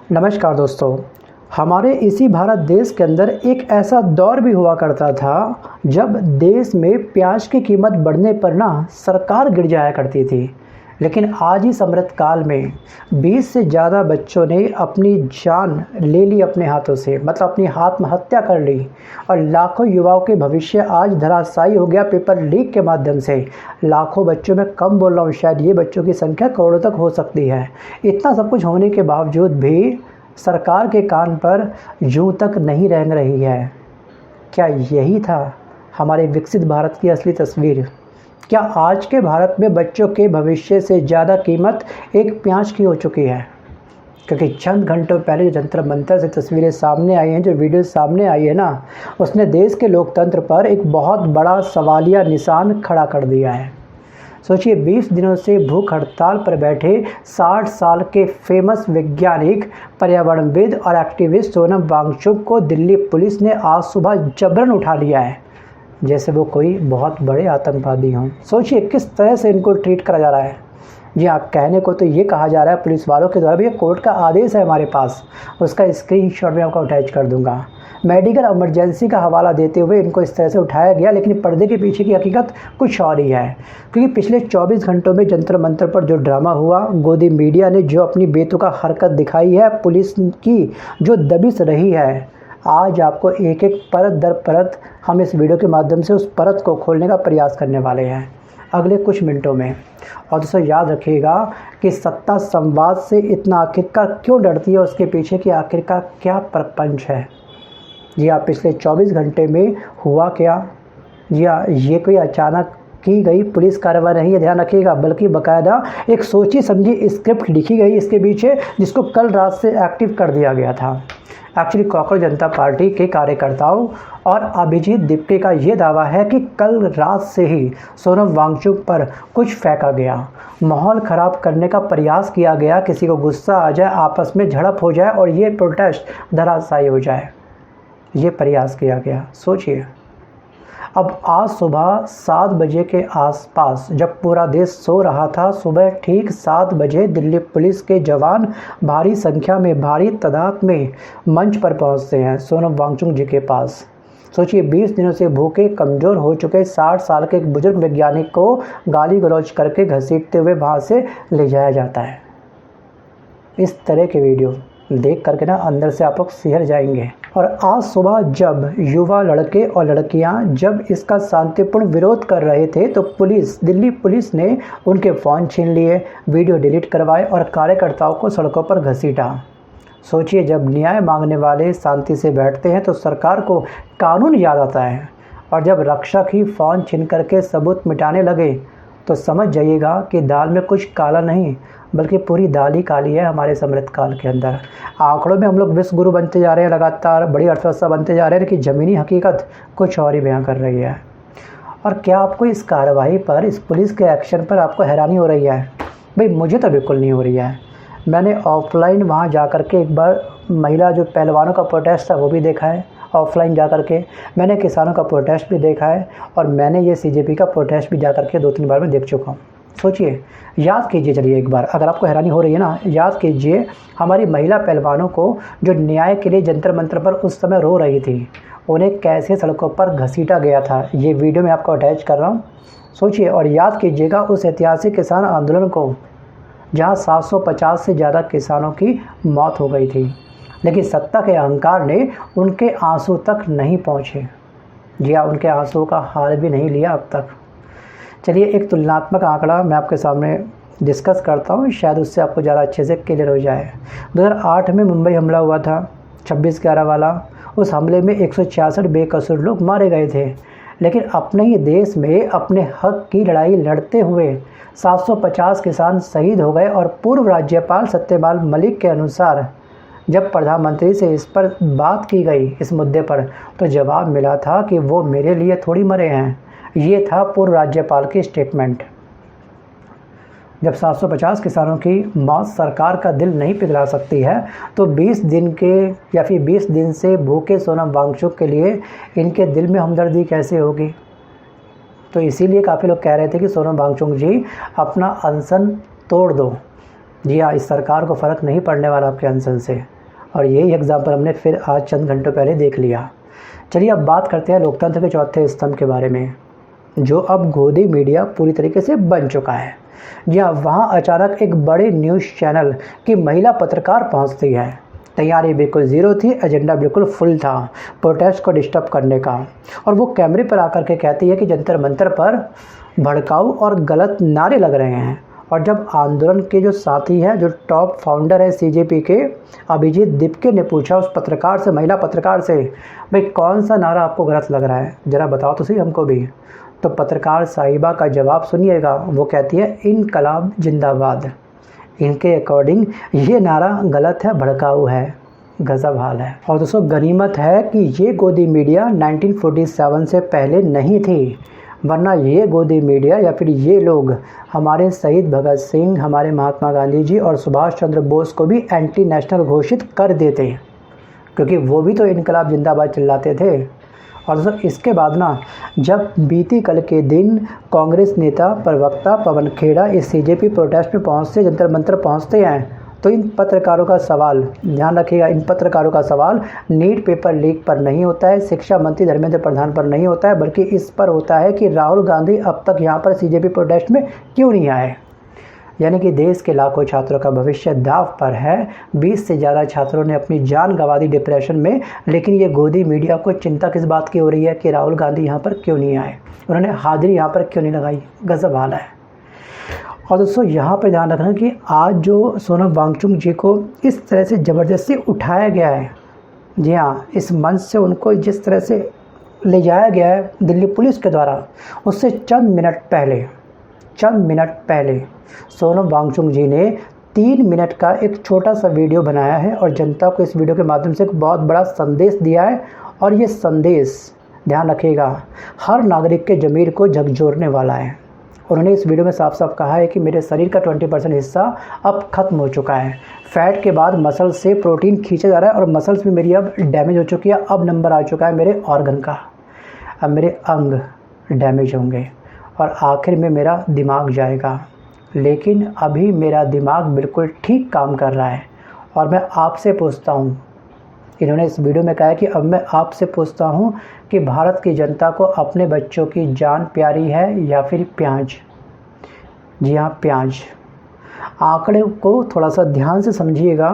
नमस्कार दोस्तों। हमारे इसी भारत देश के अंदर एक ऐसा दौर भी हुआ करता था जब देश में प्याज की कीमत बढ़ने पर ना सरकार गिर जाया करती थी। लेकिन आज इस अमृत काल में 20 से ज़्यादा बच्चों ने अपनी जान ले ली अपने हाथों से, मतलब अपनी आत्महत्या कर ली और लाखों युवाओं के भविष्य आज धराशायी हो गया पेपर लीक के माध्यम से। लाखों बच्चों में कम बोल रहा हूँ, शायद ये बच्चों की संख्या करोड़ों तक हो सकती है। इतना सब कुछ होने के बावजूद भी सरकार के कान पर जूं तक नहीं रेंग रही है। क्या यही था हमारे विकसित भारत की असली तस्वीर? क्या आज के भारत में बच्चों के भविष्य से ज़्यादा कीमत एक प्याज की हो चुकी है? क्योंकि चंद घंटों पहले जो जंतर मंतर से तस्वीरें सामने आई हैं, जो वीडियो सामने आई है ना, उसने देश के लोकतंत्र पर एक बहुत बड़ा सवालिया निशान खड़ा कर दिया है। सोचिए, 20 दिनों से भूख हड़ताल पर बैठे 60 साल के फेमस वैज्ञानिक, पर्यावरणविद और एक्टिविस्ट सोनम वांगचुक को दिल्ली पुलिस ने आज सुबह जबरन उठा लिया है, जैसे वो कोई बहुत बड़े आतंकवादी हों। सोचिए किस तरह से इनको ट्रीट करा जा रहा है। जी आप कहने को तो ये कहा जा रहा है पुलिस वालों के द्वारा, भैया कोर्ट का आदेश है हमारे पास, उसका स्क्रीनशॉट मैं आपको अटैच कर दूंगा। मेडिकल इमरजेंसी का हवाला देते हुए इनको इस तरह से उठाया गया, लेकिन पर्दे के पीछे की हकीकत कुछ और ही है। क्योंकि पिछले 24 घंटों में जंतर मंतर पर जो ड्रामा हुआ, गोदी मीडिया ने जो अपनी बेतुका हरकत दिखाई है, पुलिस की जो दबिश रही है, आज आपको एक एक परत दर परत हम इस वीडियो के माध्यम से उस परत को खोलने का प्रयास करने वाले हैं अगले कुछ मिनटों में। और दोस्तों याद रखिएगा कि सत्ता संवाद से इतना आखिरकार क्यों डरती है, उसके पीछे की आखिरकार क्या प्रपंच है। जी हाँ, पिछले 24 घंटे में हुआ क्या? जी हाँ, ये कोई अचानक की गई पुलिस कार्रवाई नहीं है, ध्यान रखिएगा, बल्कि बाकायदा एक सोची समझी स्क्रिप्ट लिखी गई इसके पीछे, जिसको कल रात से एक्टिव कर दिया गया था। एक्चुअली कॉकरोच जनता पार्टी के कार्यकर्ताओं और अभिजीत दीप्ति का ये दावा है कि कल रात से ही सोनम वांगचुक पर कुछ फेंका गया, माहौल ख़राब करने का प्रयास किया गया, किसी को गुस्सा आ जाए, आपस में झड़प हो जाए और ये प्रोटेस्ट धराशायी हो जाए, ये प्रयास किया गया। सोचिए, अब आज सुबह 7 बजे के आसपास जब पूरा देश सो रहा था, सुबह ठीक 7 बजे दिल्ली पुलिस के जवान भारी संख्या में, भारी तादाद में मंच पर पहुंचते हैं सोनम वांगचुक जी के पास। सोचिए, 20 दिनों से भूखे कमज़ोर हो चुके 60 साल के एक बुजुर्ग वैज्ञानिक को गाली गलौज करके घसीटते हुए वहाँ से ले जाया जाता है। इस तरह के वीडियो देख करके ना अंदर से आप लोग सिहर जाएंगे। और आज सुबह जब युवा लड़के और लड़कियां जब इसका शांतिपूर्ण विरोध कर रहे थे, तो दिल्ली पुलिस ने उनके फ़ोन छीन लिए, वीडियो डिलीट करवाए और कार्यकर्ताओं को सड़कों पर घसीटा। सोचिए, जब न्याय मांगने वाले शांति से बैठते हैं तो सरकार को कानून याद आता है, और जब रक्षक ही फ़ोन छीन करके सबूत मिटाने लगे तो समझ जाइएगा कि दाल में कुछ काला नहीं, बल्कि पूरी दाल ही काली है हमारे अमृत काल के अंदर। आंकड़ों में हम लोग विश्व गुरु बनते जा रहे हैं, लगातार बड़ी अर्थव्यवस्था बनते जा रहे हैं, लेकिन ज़मीनी हकीकत कुछ और ही बयां कर रही है। और क्या आपको इस कार्रवाई पर, इस पुलिस के एक्शन पर आपको हैरानी हो रही है? भाई मुझे तो बिल्कुल नहीं हो रही है। मैंने ऑफलाइन वहाँ जा कर के एक बार महिला जो पहलवानों का प्रोटेस्ट था वो भी देखा है, ऑफलाइन जा कर के मैंने किसानों का प्रोटेस्ट भी देखा है, और मैंने ये CJP का प्रोटेस्ट भी जा कर के 2-3 बार में देख चुका हूँ। सोचिए, याद कीजिए, चलिए एक बार, अगर आपको हैरानी हो रही है ना, याद कीजिए हमारी महिला पहलवानों को जो न्याय के लिए जंतर मंतर पर उस समय रो रही थी, उन्हें कैसे सड़कों पर घसीटा गया था। ये वीडियो मैं आपको अटैच कर रहा हूँ, सोचिए। और याद कीजिएगा उस ऐतिहासिक किसान आंदोलन को, जहाँ 750 से ज़्यादा किसानों की मौत हो गई थी, लेकिन सत्ता के अहंकार ने उनके आंसू तक नहीं पहुँचे। जी हाँ, उनके आंसुओं का हाल भी नहीं लिया अब तक। चलिए एक तुलनात्मक आंकड़ा मैं आपके सामने डिस्कस करता हूँ, शायद उससे आपको ज़्यादा अच्छे से क्लियर हो जाए। 2008 में मुंबई हमला हुआ था, 26/11 वाला। उस हमले में 166 बेकसूर लोग मारे गए थे, लेकिन अपने ही देश में अपने हक की लड़ाई लड़ते हुए 750 किसान शहीद हो गए। और पूर्व राज्यपाल सत्यपाल मलिक के अनुसार जब प्रधानमंत्री से इस पर बात की गई, इस मुद्दे पर, तो जवाब मिला था कि वो मेरे लिए थोड़ी मरे हैं। ये था पूर्व राज्यपाल की स्टेटमेंट। जब 750 किसानों की मौत सरकार का दिल नहीं पिघला सकती है, तो 20 दिन के या फिर 20 दिन से भूखे सोनम वांगचुक के लिए इनके दिल में हमदर्दी कैसे होगी? तो इसीलिए काफ़ी लोग कह रहे थे कि सोनम वांगचुक जी अपना अनशन तोड़ दो। जी हाँ, इस सरकार को फ़र्क नहीं पड़ने वाला आपके अनशन से। और यही एग्जाम्पल हमने फिर आज चंद घंटों पहले देख लिया। चलिए अब बात करते हैं लोकतंत्र के चौथे स्तंभ के बारे में, जो अब गोदी मीडिया पूरी तरीके से बन चुका है। जी हाँ, वहाँ अचानक एक बड़े न्यूज़ चैनल की महिला पत्रकार पहुँचती है। तैयारी बिल्कुल ज़ीरो थी, एजेंडा बिल्कुल फुल था प्रोटेस्ट को डिस्टर्ब करने का, और वो कैमरे पर आकर के कहती है कि जंतर मंतर पर भड़काऊ और गलत नारे लग रहे हैं। और जब आंदोलन के जो साथी हैं, जो टॉप फाउंडर है सीजेपी के, अभिजीत दीपके ने पूछा उस पत्रकार से, महिला पत्रकार से, भाई कौन सा नारा आपको गलत लग रहा है, ज़रा बताओ तो सही हमको भी। तो पत्रकार साहिबा का जवाब सुनिएगा। वो कहती है, इनकलाब जिंदाबाद। इनके अकॉर्डिंग ये नारा गलत है, भड़काऊ है। गजब हाल है। और दोस्तों गनीमत है कि ये गोदी मीडिया 1947 से पहले नहीं थी, वरना ये गोदी मीडिया या फिर ये लोग हमारे शहीद भगत सिंह, हमारे महात्मा गांधी जी और सुभाष चंद्र बोस को भी एंटी नेशनल घोषित कर देते, क्योंकि वो भी तो इनकलाब जिंदाबाद चिल्लाते थे। और दोस्तों इसके बाद ना, जब बीती कल के दिन कांग्रेस नेता प्रवक्ता पवन खेड़ा इस सीजेपी प्रोटेस्ट में पहुँचते, जंतर मंतर पहुँचते हैं, तो इन पत्रकारों का सवाल, ध्यान रखिएगा, इन पत्रकारों का सवाल नीट पेपर लीक पर नहीं होता है, शिक्षा मंत्री धर्मेंद्र प्रधान पर नहीं होता है, बल्कि इस पर होता है कि राहुल गांधी अब तक यहाँ पर सीजेपी प्रोटेस्ट में क्यों नहीं आए। यानी कि देश के लाखों छात्रों का भविष्य दांव पर है। 20 से ज़्यादा छात्रों ने अपनी जान गंवा दी डिप्रेशन में, लेकिन ये गोदी मीडिया को चिंता किस बात की हो रही है कि राहुल गांधी यहाँ पर क्यों नहीं आए, उन्होंने हाजिरी यहाँ पर क्यों नहीं लगाई। गजब हाल है। और दोस्तों यहाँ पर ध्यान रखना कि आज जो सोनम वांगचुक जी को इस तरह से ज़बरदस्ती उठाया गया है, जी हाँ, इस मंच से उनको जिस तरह से ले जाया गया है दिल्ली पुलिस के द्वारा, उससे चंद मिनट पहले सोनम वांगचुक जी ने 3 मिनट का एक छोटा सा वीडियो बनाया है और जनता को इस वीडियो के माध्यम से एक बहुत बड़ा संदेश दिया है। और ये संदेश, ध्यान रखिएगा, हर नागरिक के ज़मीर को झकझोरने वाला है। उन्होंने इस वीडियो में साफ साफ कहा है कि मेरे शरीर का 20% हिस्सा अब खत्म हो चुका है। फैट के बाद मसल से प्रोटीन खींचा जा रहा है और मसल्स भी मेरी अब डैमेज हो चुकी है। अब नंबर आ चुका है मेरे ऑर्गन का, अब मेरे अंग डैमेज होंगे और आखिर में मेरा दिमाग जाएगा। लेकिन अभी मेरा दिमाग बिल्कुल ठीक काम कर रहा है और मैं आपसे पूछता हूँ, इन्होंने इस वीडियो में कहा है कि अब मैं आपसे पूछता हूँ कि भारत की जनता को अपने बच्चों की जान प्यारी है या फिर प्याज। जी हाँ, प्याज। आंकड़े को थोड़ा सा ध्यान से समझिएगा।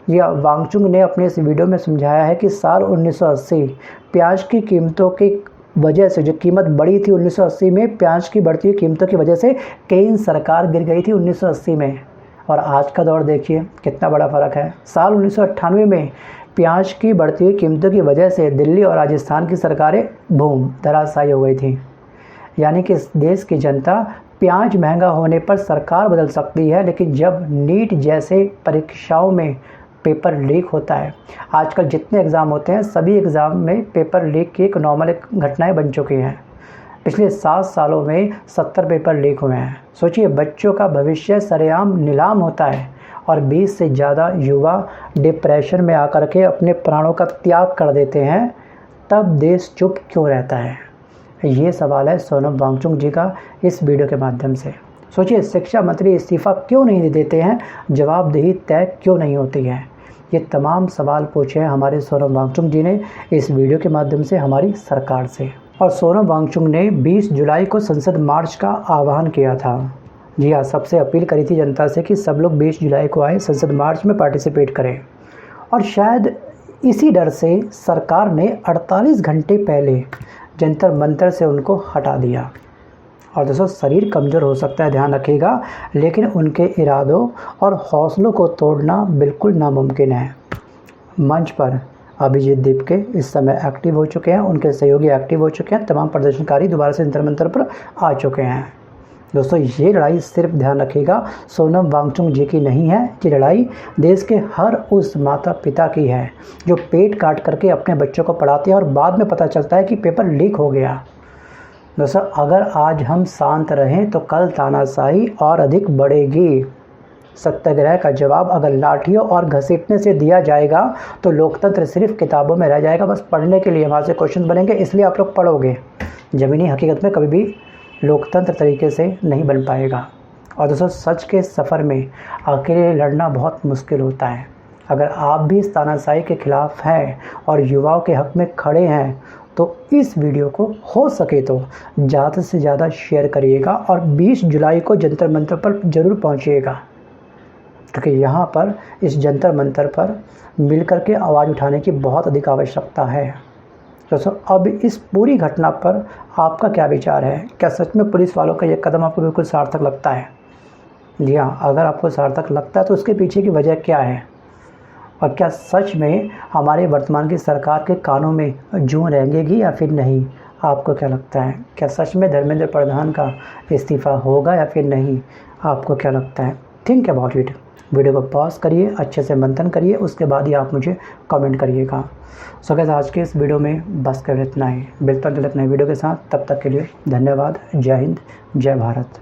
यह वांगचुक ने अपने इस वीडियो में समझाया है कि साल 1980 प्याज की कीमतों की वजह से, जो कीमत बढ़ी थी 1980 में, प्याज की बढ़ती हुई कीमतों की वजह से केंद्र सरकार गिर गई थी 1980 में। और आज का दौर देखिए कितना बड़ा फ़र्क है। साल 1998 में प्याज की बढ़ती हुई कीमतों की वजह से दिल्ली और राजस्थान की सरकारें धराशायी हो गई थी। यानी कि इस देश की जनता, प्याज महंगा होने पर सरकार बदल सकती है, लेकिन जब नीट जैसे परीक्षाओं में पेपर लीक होता है, आजकल जितने एग्ज़ाम होते हैं सभी एग्ज़ाम में पेपर लीक की एक नॉर्मल घटनाएं बन चुकी हैं। पिछले 7 सालों में 70 पेपर लीक हुए हैं। सोचिए, बच्चों का भविष्य सरेआम नीलाम होता है और 20 से ज़्यादा युवा डिप्रेशन में आकर के अपने प्राणों का त्याग कर देते हैं, तब देश चुप क्यों रहता है? ये सवाल है सोनम वांगचुक जी का इस वीडियो के माध्यम से। सोचिए, शिक्षा मंत्री इस्तीफ़ा क्यों नहीं देते हैं, जवाबदेही तय क्यों नहीं होती है? ये तमाम सवाल पूछे हैं हमारे सोनम वांगचुक जी ने इस वीडियो के माध्यम से हमारी सरकार से। और सोनम वांगचुक ने 20 जुलाई को संसद मार्च का आह्वान किया था। जी हाँ, सबसे अपील करी थी जनता से कि सब लोग 20 जुलाई को आए, संसद मार्च में पार्टिसिपेट करें। और शायद इसी डर से सरकार ने 48 घंटे पहले जंतर मंतर से उनको हटा दिया। और दोस्तों, शरीर कमज़ोर हो सकता है, ध्यान रखिएगा, लेकिन उनके इरादों और हौसलों को तोड़ना बिल्कुल नामुमकिन है। मंच पर अभिजीत दीपके इस समय एक्टिव हो चुके हैं, उनके सहयोगी एक्टिव हो चुके हैं, तमाम प्रदर्शनकारी दोबारा से जंतर मंतर पर आ चुके हैं। दोस्तों, ये लड़ाई सिर्फ ध्यान रखिएगा सोनम वांगचुक जी की नहीं है, ये लड़ाई देश के हर उस माता पिता की है जो पेट काट करके अपने बच्चों को पढ़ाते हैं और बाद में पता चलता है कि पेपर लीक हो गया। दोस्तों, अगर आज हम शांत रहें तो कल तानाशाही और अधिक बढ़ेगी। सत्याग्रह का जवाब अगर लाठियों और घसीटने से दिया जाएगा तो लोकतंत्र सिर्फ किताबों में रह जाएगा, बस पढ़ने के लिए वहाँ से क्वेश्चन बनेंगे, इसलिए आप लोग पढ़ोगे। ज़मीनी हकीकत में कभी भी लोकतंत्र तरीके से नहीं बन पाएगा। और दोस्तों, सच के सफ़र में अकेले लड़ना बहुत मुश्किल होता है। अगर आप भी इस तानाशाही के खिलाफ हैं और युवाओं के हक में खड़े हैं तो इस वीडियो को हो सके तो ज़्यादा से ज़्यादा शेयर करिएगा और 20 जुलाई को जंतर मंतर पर ज़रूर पहुंचिएगा, क्योंकि यहाँ पर इस जंतर मंतर पर मिलकर के आवाज़ उठाने की बहुत अधिक आवश्यकता है। दोस्तों, अब इस पूरी घटना पर आपका क्या विचार है? क्या सच में पुलिस वालों का ये कदम आपको बिल्कुल सार्थक लगता है? जी हाँ, अगर आपको सार्थक लगता है तो उसके पीछे की वजह क्या है? और क्या सच में हमारे वर्तमान की सरकार के कानों में जूं रेंगेगी या फिर नहीं? आपको क्या लगता है? क्या सच में धर्मेंद्र प्रधान का इस्तीफ़ा होगा या फिर नहीं? आपको क्या लगता है? Think about it. वीडियो को पॉज करिए, अच्छे से मंथन करिए, उसके बाद ही आप मुझे कमेंट करिएगा। सो गाइस, आज के इस वीडियो में बस कर इतना ही। मिलता हूं जल्द नए वीडियो के साथ, तब तक के लिए धन्यवाद। जय हिंद, जय भारत।